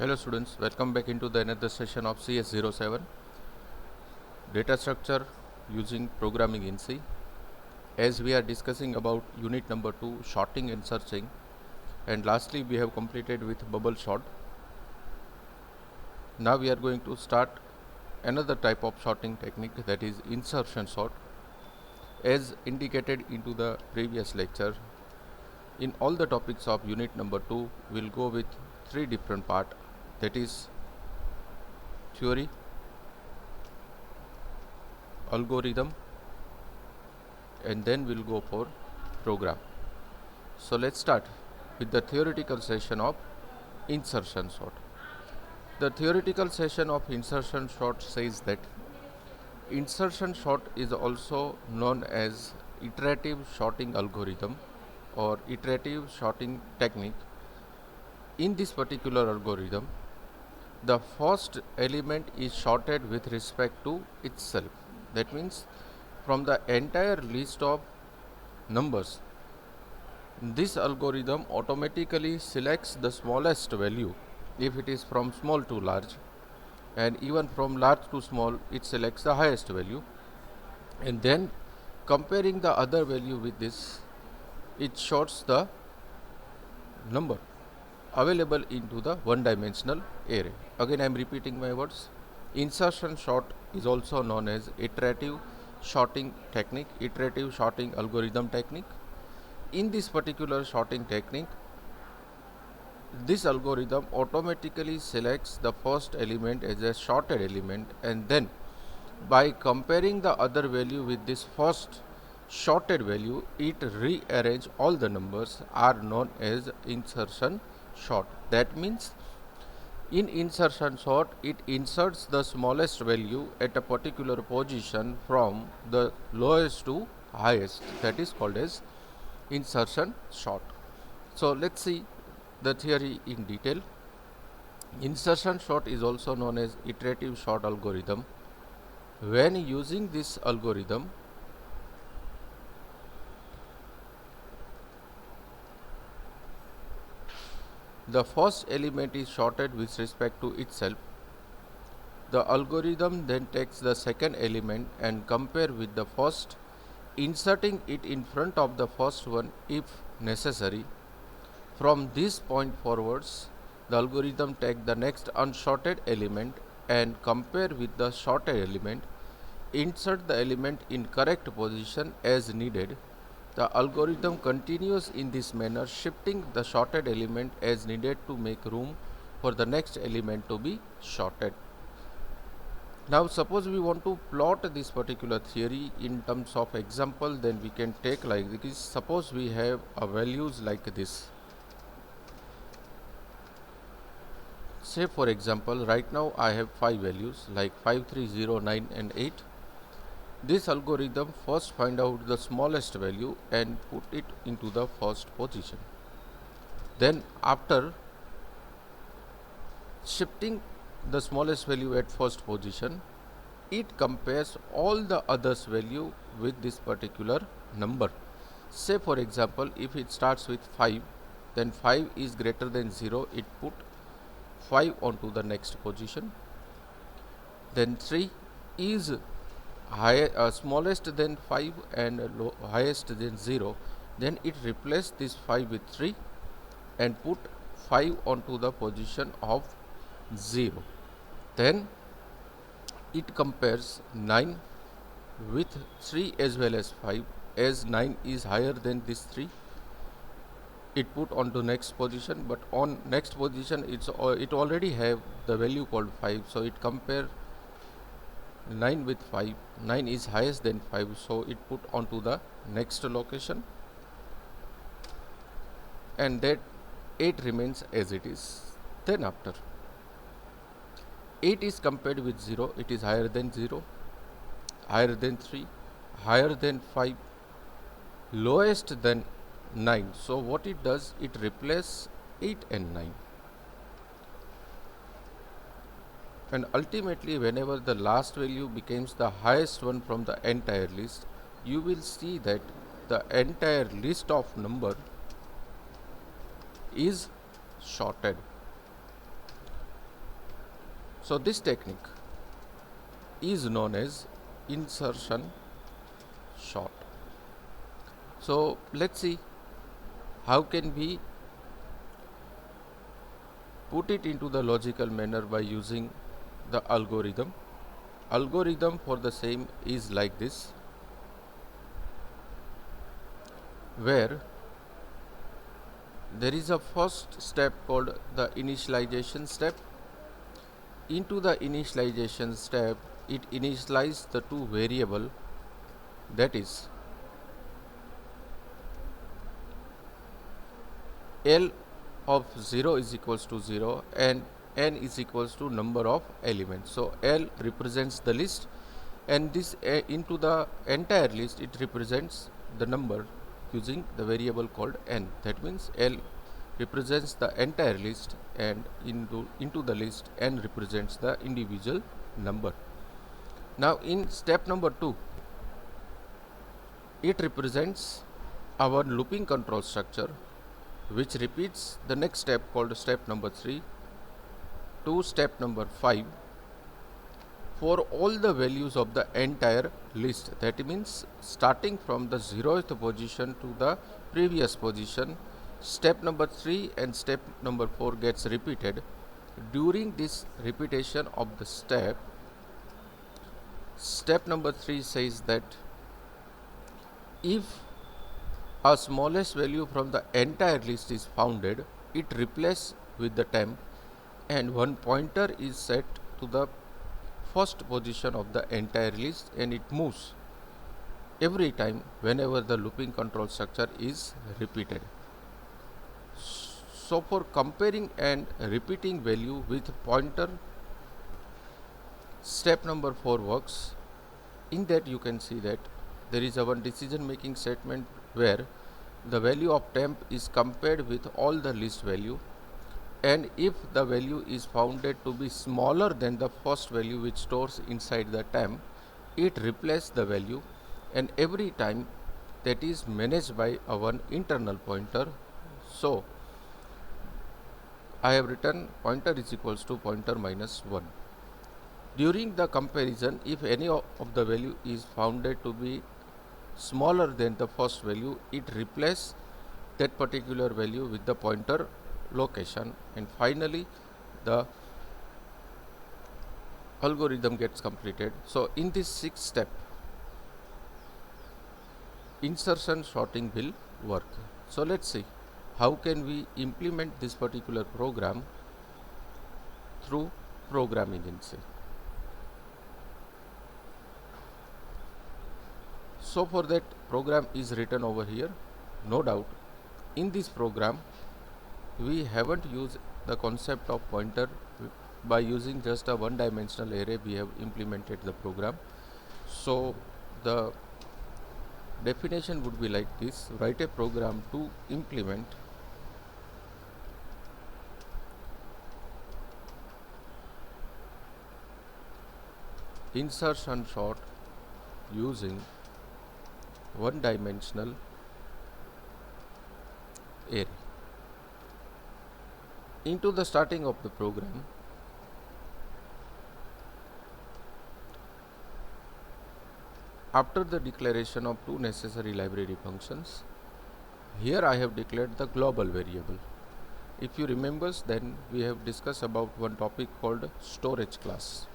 Hello students, welcome back into the another session of CS07 data structure using programming in C. As we are discussing about unit number 2 sorting and searching, and lastly we have completed with bubble sort. Now we are going to start another type of sorting technique, that is insertion sort. As indicated into the previous lecture, in all the topics of unit number 2 we'll go with three different parts, that is theory, algorithm, and then we'll go for program. So let's start with the theoretical session of insertion sort. The theoretical session of insertion sort says that insertion sort is also known as iterative sorting algorithm or iterative sorting technique. In this particular algorithm, the first element is sorted with respect to itself. That means from the entire list of numbers, this algorithm automatically selects the smallest value if it is from small to large, and even from large to small it selects the highest value, and then comparing the other value with this, it sorts the number available into the one-dimensional array. Again I am repeating my words. Insertion sort is also known as iterative sorting technique, iterative sorting algorithm technique. In this particular sorting technique, this algorithm automatically selects the first element as a sorted element, and then by comparing the other value with this first sorted value, it rearrange all the numbers are known as insertion sort. That means in insertion sort, it inserts the smallest value at a particular position from the lowest to highest. That is called as insertion sort. So let's see the theory in detail. Insertion sort is also known as iterative sort algorithm. When using this algorithm, the first element is sorted with respect to itself. The algorithm then takes the second element and compare with the first, inserting it in front of the first one if necessary. From this point forwards, the algorithm takes the next unsorted element and compare with the sorted element, insert the element in correct position as needed. The algorithm continues in this manner, shifting the sorted element as needed to make room for the next element to be sorted. Now suppose we want to plot this particular theory in terms of example, then we can take like this. Suppose we have a values like this. Say for example, right now I have 5 values like 5, 3, 0, 9 and 8. This algorithm first find out the smallest value and put it into the first position. Then after shifting the smallest value at first position, it compares all the others value with this particular number. Say for example, if it starts with 5, then 5 is greater than 0, it put 5 onto the next position. Then 3 is smallest than 5 and highest than 0, then it replaces this 5 with 3 and put 5 onto the position of 0. Then it compares 9 with 3 as well as 5. As 9 is higher than this 3, it put onto next position, but on next position it already have the value called 5, so it compare 9 with 5. 9 is highest than 5, so it put onto the next location, and that 8 remains as it is. Then after 8 is compared with 0, it is higher than 0, higher than 3, higher than 5, lowest than 9. So what it does, it replaces 8 and 9. And ultimately, whenever the last value becomes the highest one from the entire list, you will see that the entire list of number is sorted. So this technique is known as insertion sort. So let's see how can we put it into the logical manner by using the algorithm. Algorithm for the same is like this, where there is a first step called the initialization step. Into the initialization step, it initializes the two variable, that is L of 0 is equals to 0 and n is equals to number of elements. So L represents the list, and this into the entire list it represents the number using the variable called n. That means L represents the entire list, and into the list n represents the individual number. Now in step number 2, it represents our looping control structure, which repeats the next step called step number 3 to step number 5 for all the values of the entire list. That means starting from the 0th position to the previous position, step number 3 and step number 4 gets repeated. During this repetition of the step number 3 says that if a smallest value from the entire list is founded, it replaces with the temp, and one pointer is set to the first position of the entire list, and it moves every time whenever the looping control structure is repeated. So for comparing and repeating value with pointer, step number 4 works. In that you can see that there is a one decision making statement where the value of temp is compared with all the list value, and if the value is founded to be smaller than the first value which stores inside the temp, it replaces the value, and every time that is managed by one internal pointer. So I have written pointer is equals to pointer minus 1. During the comparison, if any of the value is founded to be smaller than the first value, it replaces that particular value with the pointer location, and finally the algorithm gets completed. So in this 6th step, insertion sorting will work. So let's see how can we implement this particular program through programming in C. So for that, program is written over here. No doubt in this program we haven't used the concept of pointer. By using just a one-dimensional array, we have implemented the program. So the definition would be like this: write a program to implement insertion sort using one-dimensional array. Into the starting of the program, after the declaration of two necessary library functions, here I have declared the global variable. If you remember, then we have discussed about one topic called storage class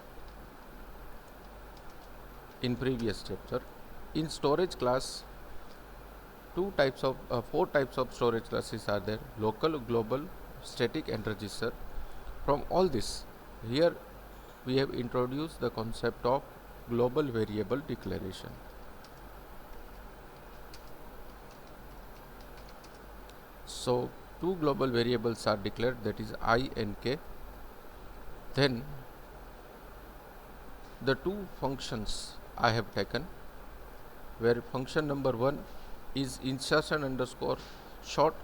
in previous chapter. In storage class, four types of storage classes are there: local, global, static and register. From all this, here we have introduced the concept of global variable declaration. So two global variables are declared, that is I and k. Then the two functions I have taken, where function number 1 is insertion underscore sort,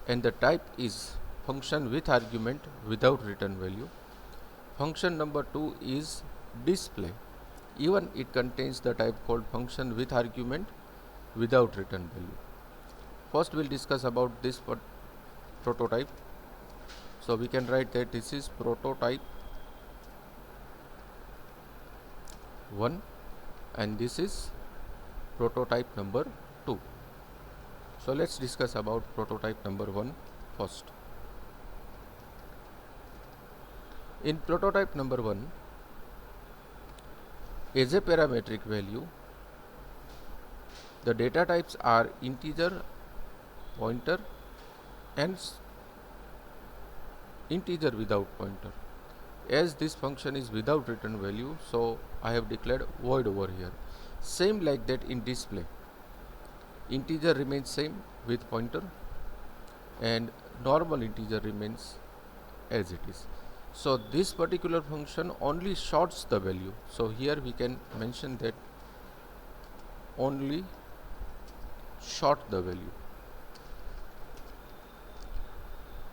and the type is function with argument without return value. Function number 2 is display, even it contains the type called function with argument without return value. First we'll discuss about this prototype. So we can write that this is prototype 1, and this is prototype number 2. So let's discuss about prototype number 1 first. In prototype number 1, as a parametric value, the data types are integer, pointer, and integer without pointer. As this function is without return value, so I have declared void over here. Same like that in display. Integer remains same with pointer, and normal integer remains as it is. So this particular function only sorts the value. So here we can mention that only sort the value.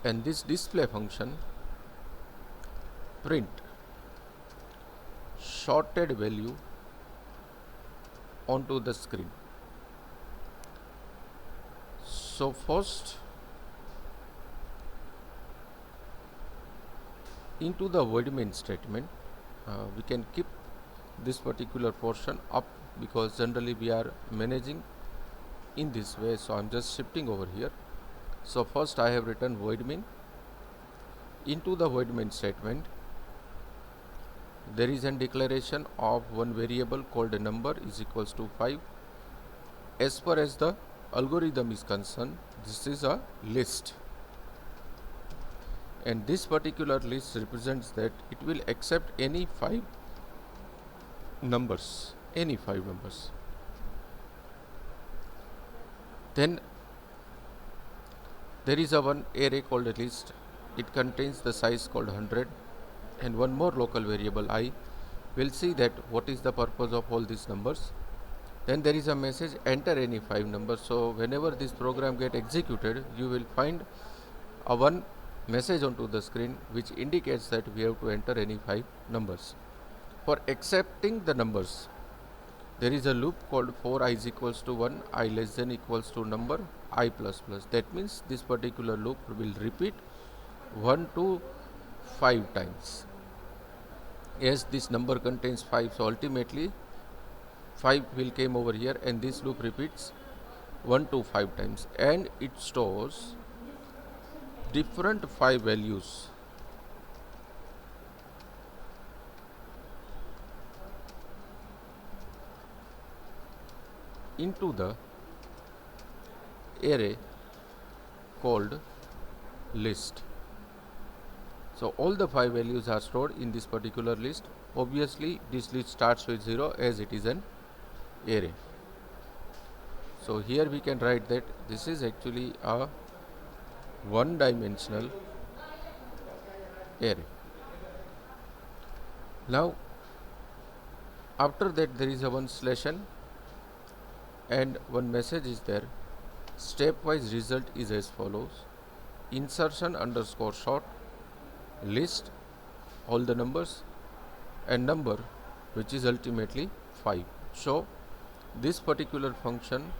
And this display function print sorted value onto the screen. So first, into the void main statement, we can keep this particular portion up because generally we are managing in this way. So I'm just shifting over here. So first I have written void main. Into the void main statement, there is a declaration of one variable called a number is equals to 5. As far as the algorithm is concerned, this is a list, and this particular list represents that it will accept any 5 numbers, Then there is a one array called a list. It contains the size called 100 and one more local variable I. We'll see that what is the purpose of all these numbers. Then there is a message enter any 5 numbers. So whenever this program get executed, you will find a one message onto the screen which indicates that we have to enter any 5 numbers. For accepting the numbers, there is a loop called for I is equals to 1, I less than equals to number I plus plus. That means this particular loop will repeat 1 to 5 times. As this number contains 5, so ultimately 5 will come over here, and this loop repeats 1 to 5 times, and it stores different 5 values into the array called list. So all the 5 values are stored in this particular list. Obviously this list starts with 0 as it is an array. So here we can write that this is actually a one-dimensional array. Now after that there is a one /n and one message is there. Stepwise result is as follows: insertion underscore sort list all the numbers and number which is ultimately 5. So this particular function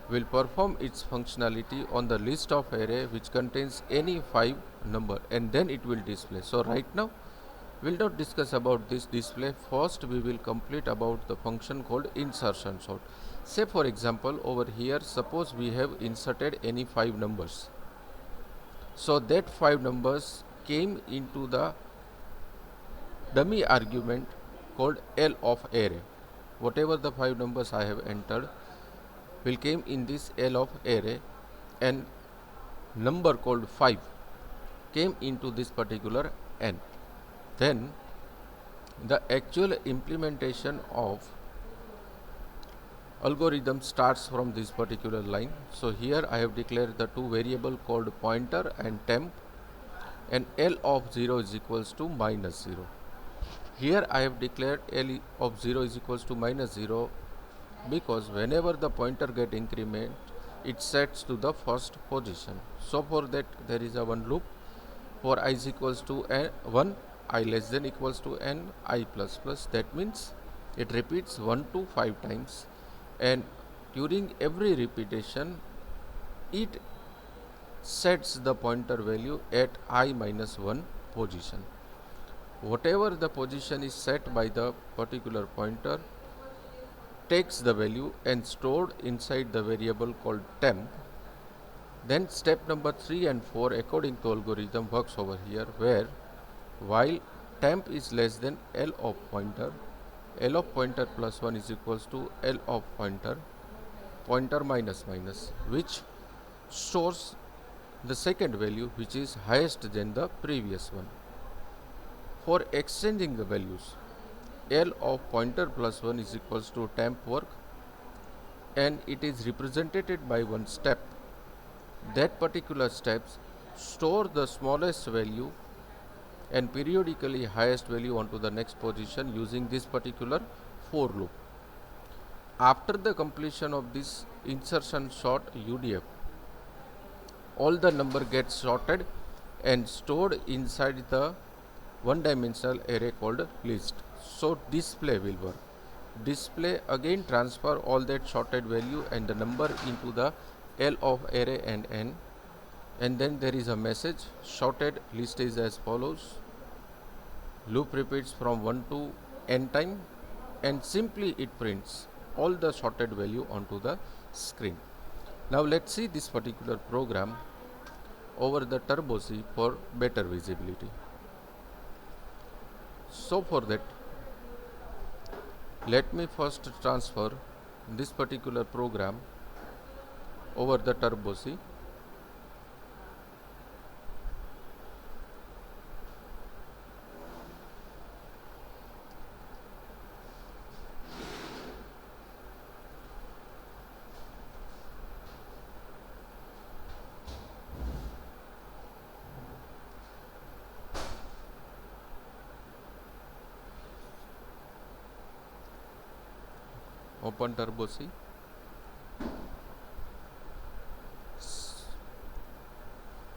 will perform its functionality on the list of array which contains any 5 number, and then it will display. So right now we'll not discuss about this display. First we will complete about the function called insertion sort. Say for example over here, suppose we have inserted any 5 numbers. So that 5 numbers came into the dummy argument called L of array. Whatever the 5 numbers I have entered will came in this L of array, and number called 5 came into this particular n. Then the actual implementation of algorithm starts from this particular line. So here I have declared the two variable called pointer and temp, and L of 0 is equals to -0. Here I have declared L of 0 is equals to -0 because whenever the pointer get increment, it sets to the first position. So for that there is a one loop. For I is equals to 1, I less than equals to n, I plus plus. That means it repeats 1 to 5 times, and during every repetition it sets the pointer value at I minus 1 position. whatever the position is set by the particular pointer takes the value and stored inside the variable called temp. Then step number 3 and 4 according to algorithm works over here, where while temp is less than L of pointer, L of pointer plus 1 is equals to L of pointer, pointer minus minus, which stores the second value which is highest than the previous one. For exchanging the values, L of pointer plus 1 is equals to temp work, and it is represented by one step. That particular steps store the smallest value and periodically highest value onto the next position using this particular for loop. After the completion of this insertion sort UDF, all the number gets sorted and stored inside the one-dimensional array called list. So display will work. Display again transfer all that sorted value and the number into the L of array and n, and then there is a message. Sorted list is as follows. Loop repeats from 1 to n time, and simply it prints all the sorted value onto the screen. Now let's see this particular program over the Turbo C for better visibility. So for that, let me first transfer this particular program over the Turbo C. Open Turbo C.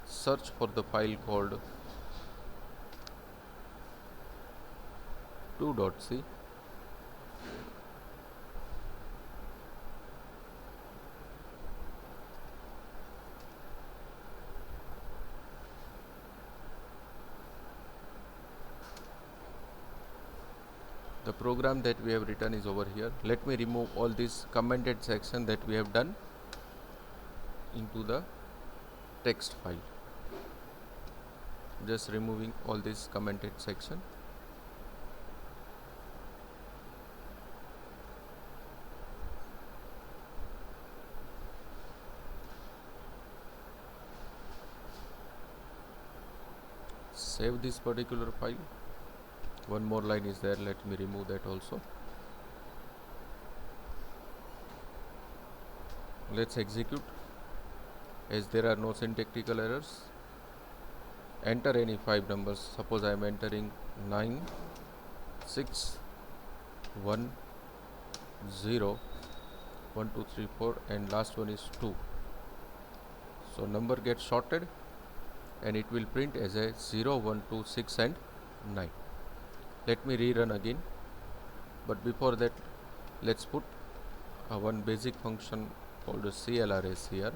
Search for the file called 2.c. The program that we have written is over here. Let me remove all this commented section that we have done into the text file. Just removing all this commented section. Save this particular file. One more line is there, let me remove that also. Let's execute. As there are no syntactical errors, enter any 5 numbers. Suppose I am entering 9, 6, 1, 0, 1, 2, 3, 4, and last one is 2. So number gets sorted and it will print as a 0, 1, 2, 6 and 9. Let me rerun again, but before that let's put one basic function called CLRS here.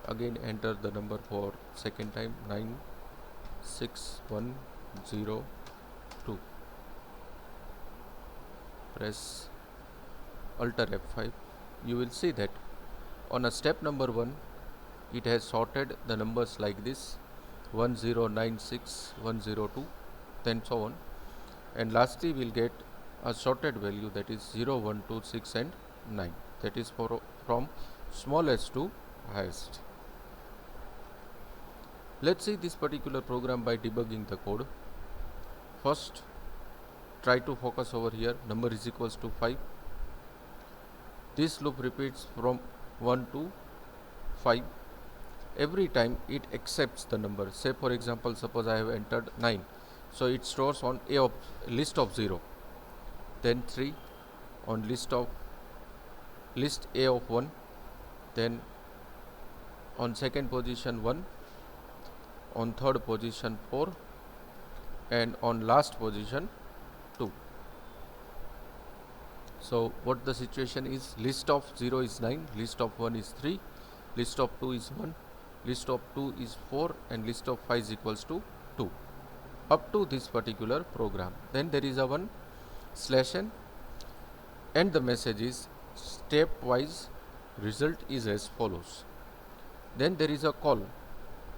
Again enter the number for second time, 9, 6, 1, 0, 2. Press Alt F5. You will see that on a step number 1 it has sorted the numbers like this: 1096, 102, then so on, and lastly we'll get a sorted value, that is 0, 1, 2, 6 and 9. That is from smallest to highest. Let's see this particular program by debugging the code. First, try to focus over here. Number is equals to 5. This loop repeats from 1 to 5. Every time it accepts the number. Say for example, suppose I have entered 9, so it stores on A of list of 0, then 3 on list A of 1, then on second position 1, on third position 4, and on last position 2. So what the situation is, list of 0 is 9, list of 1 is 3, list of 2 is 1, list of 2 is 4, and list of 5 is equals to 2, up to this particular program. Then there is a one /n, and the message is stepwise result is as follows. Then there is a call,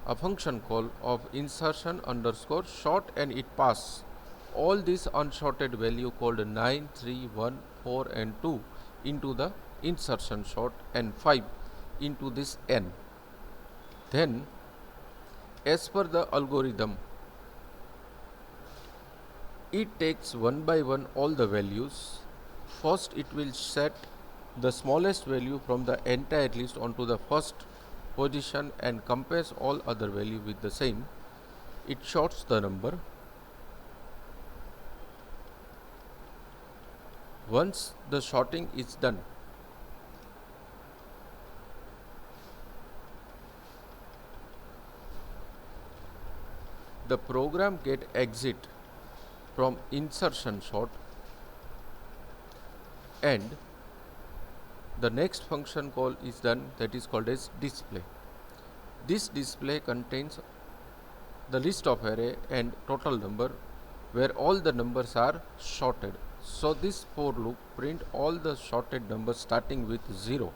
a function call of insertion underscore short, and it passes all these unsorted value called 9, 3, 1, 4 and 2 into the insertion sort, and 5 into this n. Then as per the algorithm, it takes one by one all the values. First it will set the smallest value from the entire list onto the first position and compares all other value with the same. It sorts the number. Once the sorting is done, the program get exit from insertion sort, and the next function call is done, that is called as display. This display contains the list of array and total number where all the numbers are sorted. So this for loop print all the sorted numbers starting with 0.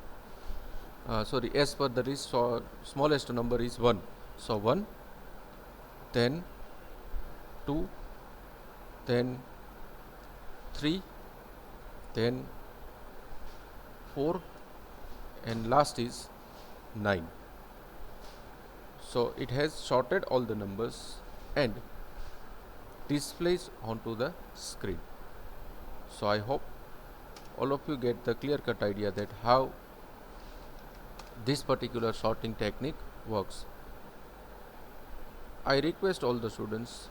As per the list, smallest number is 1. So 1, then 2, then 3, then 4, and last is 9. So it has sorted all the numbers and displays onto the screen. So I hope all of you get the clear-cut idea that how this particular sorting technique works. I request all the students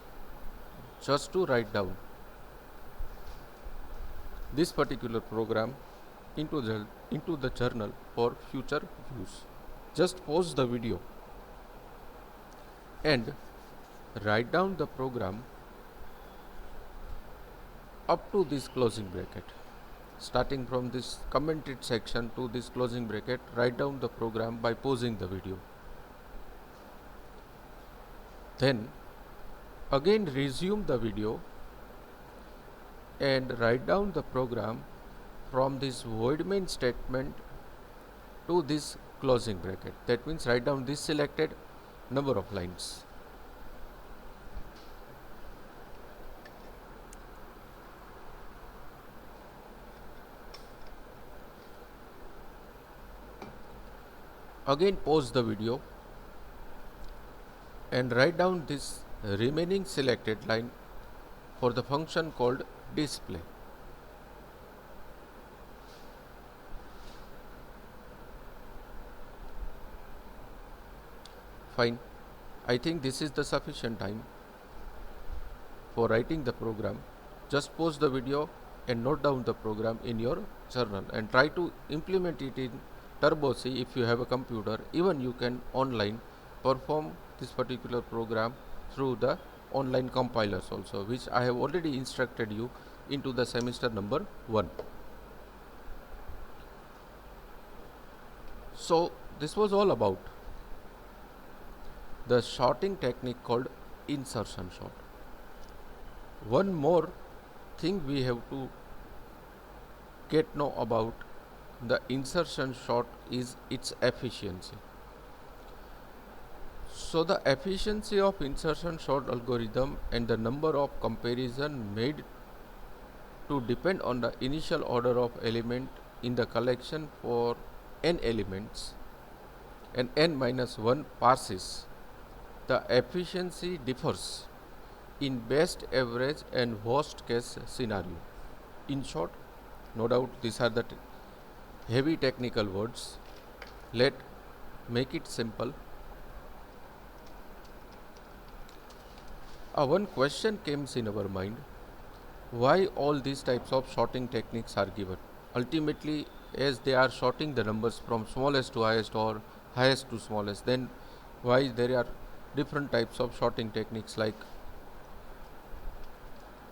just to write down this particular program into the journal for future use. Just pause the video and write down the program up to this closing bracket. Starting from this commented section to this closing bracket, write down the program by pausing the video. Then again resume the video and write down the program from this void main statement to this closing bracket. That means write down this selected number of lines. Again pause the video and write down this remaining selected line for the function called display. Fine. I think this is the sufficient time for writing the program. Just pause the video and note down the program in your journal and try to implement it in Turbo C if you have a computer. Even you can online perform this particular program through the online compilers also, which I have already instructed you into the semester number 1. So this was all about the sorting technique called insertion sort. One more thing we have to know about the insertion sort is its efficiency. So the efficiency of insertion sort algorithm and the number of comparison made to depend on the initial order of element in the collection for n elements, and n minus 1 passes. The efficiency differs in best, average and worst case scenario. In short, no doubt these are the heavy technical words. Let make it simple. One question comes in our mind: why all these types of sorting techniques are given? Ultimately, as they are sorting the numbers from smallest to highest or highest to smallest, then why there are different types of sorting techniques, like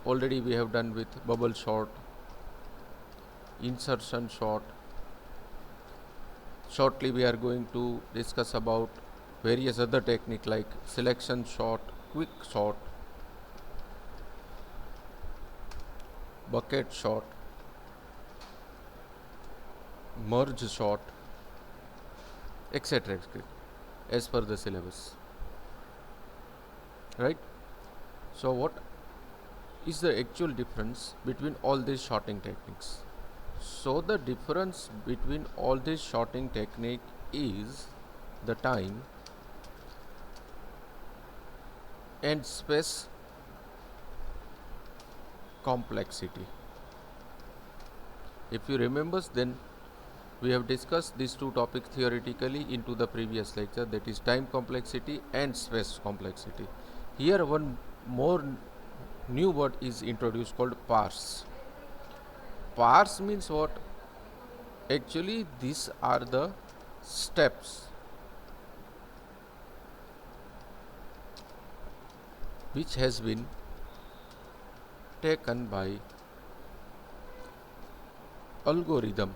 already we have done with bubble sort, insertion sort. Shortly we are going to discuss about various other technique like selection sort, quick sort, bucket sort, merge sort, etc. as per the syllabus. Right? So what is the actual difference between all these sorting techniques? So the difference between all these sorting technique is the time and space complexity. If you remember, then we have discussed these two topics theoretically into the previous lecture, that is time complexity and space complexity. Here one more new word is introduced called parse. Parse means what? Actually these are the steps which has been taken by algorithm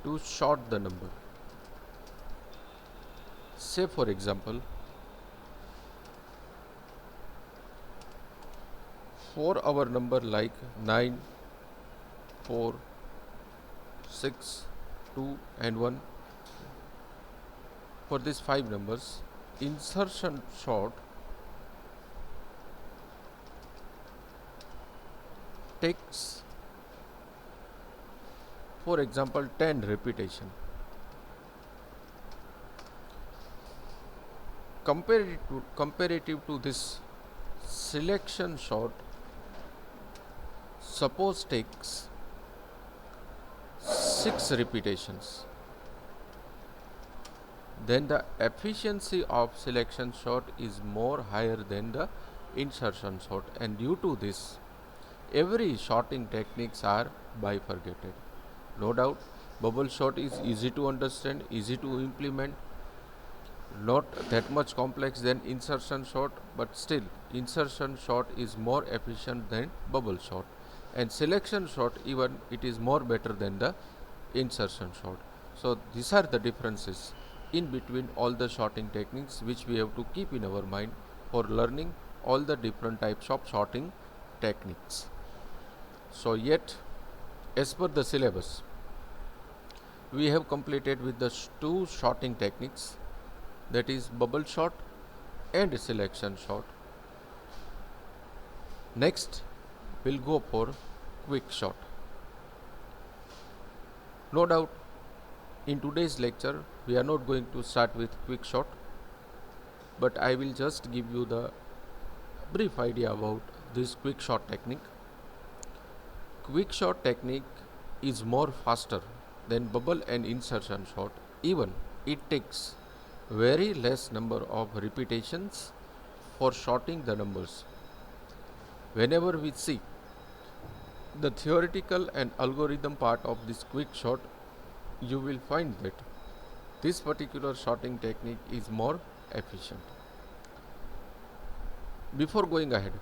to sort the number. Say for example, for our number like 9, 4, 6, 2 and 1, for these 5 numbers, insertion sort takes for example 10 repetition. Comparative to this selection sort, suppose takes 6 repetitions, then the efficiency of selection sort is more higher than the insertion sort, and due to this every sorting techniques are bifurcated. No doubt bubble sort is easy to understand, easy to implement, not that much complex than insertion sort, but still insertion sort is more efficient than bubble sort, and selection sort even it is more better than the insertion sort. So these are the differences in between all the sorting techniques which we have to keep in our mind for learning all the different types of sorting techniques. So yet as per the syllabus we have completed with the two sorting techniques, that is bubble sort and selection sort. Next we'll go for quick sort. No doubt in today's lecture we are not going to start with quick sort, but I will just give you the brief idea about this quick sort technique. Quick sort technique is more faster than bubble and insertion sort. Even it takes very less number of repetitions for sorting the numbers. Whenever we see the theoretical and algorithm part of this quick sort, you will find that this particular sorting technique is more efficient. Before going ahead,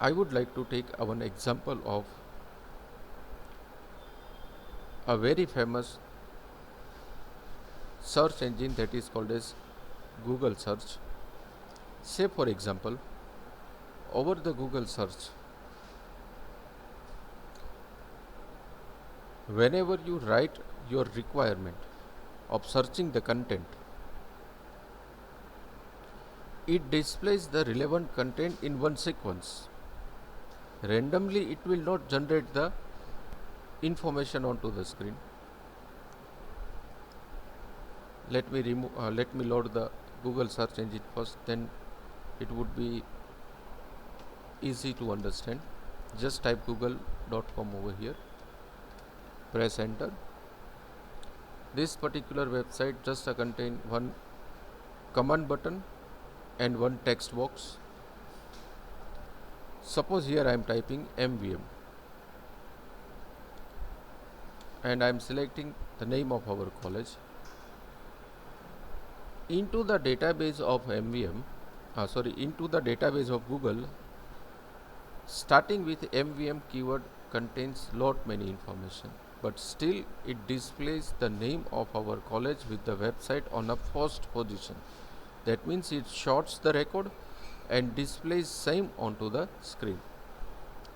I would like to take one example of a very famous search engine that is called as Google search. Say for example, over the Google search, whenever you write your requirement of searching the content, it displays the relevant content in one sequence. Randomly it will not generate the information onto the screen. Let me load the Google search engine first, then it would be easy to understand. Just type google.com over here, press enter. This particular website just contain one command button and one text box. Suppose here I am typing MVM and I am selecting the name of our college. Into the database of into the database of Google, starting with MVM keyword contains lot many information, but still it displays the name of our college with the website on a first position. That means it shorts the record and displays same onto the screen.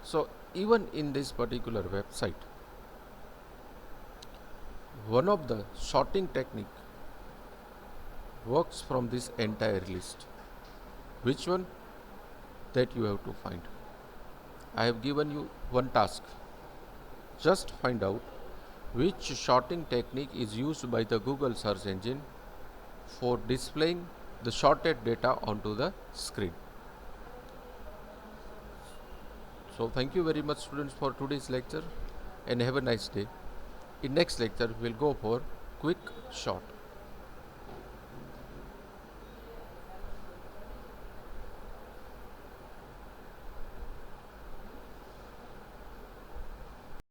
So even in this particular website, one of the sorting technique works from this entire list. Which one? That you have to find. I have given you one task. Just find out which sorting technique is used by the Google search engine for displaying the sorted data onto the screen. So thank you very much students for today's lecture and have a nice day. In next lecture we'll go for quick sort.